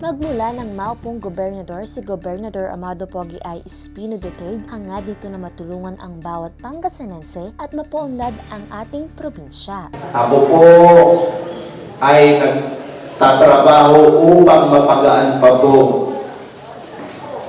Magmula ng maupong gobernador si Gobernador Amado Pogi I. Espino III, hangad dito na matulungan ang bawat Pangasinense at mapaunlad ang ating probinsya. Ako po ay nagtatrabaho upang mapagaan pa po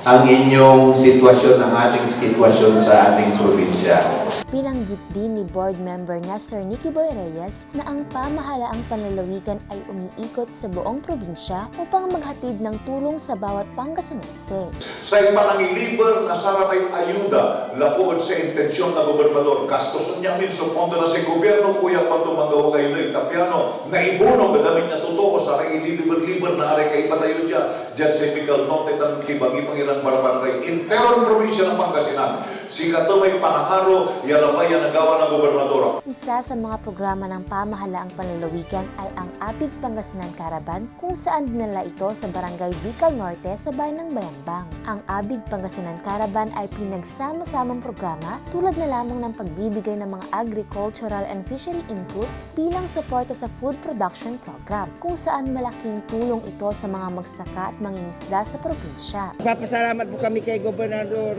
ang inyong sitwasyon, ang ating sitwasyon sa ating probinsya. Binanggit din ni board member na Sir Nicky Boy Reyes na ang pamahalaang panlalawigan ay umiikot sa buong probinsya upang maghatid ng tulong sa bawat Pangasinense. Sa ipanangiliber na saramay ayuda lapuod sa intensyon ng gobernador, gastos niya minso pondo na sa gobyerno, kuya kung tumagawa kayo na itapiano, na ibuno, gadamit niya totoo sa aking iliber-liber na aray kay patayo dyan sa Mical Note at kibang-ibang irang barangay. Interon probinsya ng Pangasinan. Sika to may panangaro, yalabay ang nagawa ng gobernador. Isa sa mga programa ng pamahalaang panlalawigan ay ang Abig Pangasinan Caravan, kung saan dinala ito sa Barangay Bical Norte sa bayan ng Bayambang. Ang Abig Pangasinan Caravan ay pinagsama-samang programa tulad na lamang ng pagbibigay ng mga agricultural and fishery inputs bilang suporta sa food production program, kung saan malaking tulong ito sa mga magsasaka at mangingisda sa probinsya. Papasalamat po kami kay Gobernador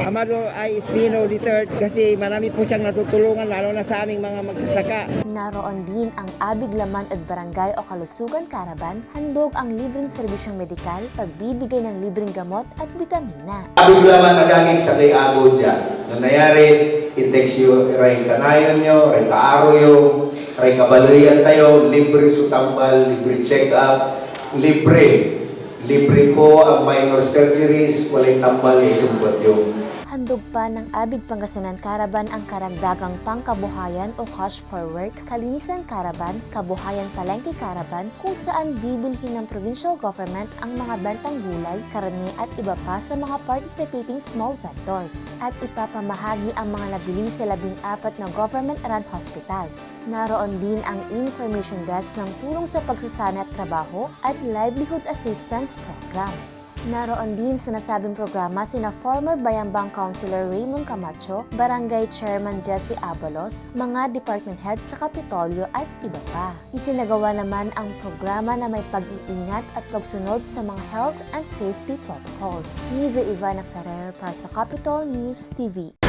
Amado I. Espino III kasi marami po siyang natutulungan lalo na sa aming mga magsasaka. Naroon din ang Abig Laman at Barangay o Kalusugan Caravan, handog ang libreng serbisyong medikal, pagbibigay ng libreng gamot at bitamina. Abig laman nagaging sa kay Ago dyan. Nung nangyari, i-text yung ray kanayon nyo, ray kaaro yung, ray kabalayan tayo, libre sutambal, libre check-up, libre. Libre po ang minor surgeries, walay tambal, isumpot yung. Handog pa ng Abig Pangasinan Caravan ang karagdagang pangkabuhayan o cash for work, Kalinisan Caravan, Kabuhayan Palengke Caravan, kung saan bibilhin ng provincial government ang mga bentang gulay, karne at iba pa sa mga participating small vendors. At ipapamahagi ang mga nabili sa 14 na government-run hospitals. Naroon din ang information desk ng tulong sa pagsasana at trabaho at livelihood assistance program. Naroon din sa nasabing programa sina former Bayambang Councilor Raymond Camacho, Barangay Chairman Jesse Abalos, mga department heads sa Kapitolyo at iba pa. Isinagawa naman ang programa na may pag-iingat at pagsunod sa mga health and safety protocols. Liza Ivana Ferrer para sa Capitol News TV.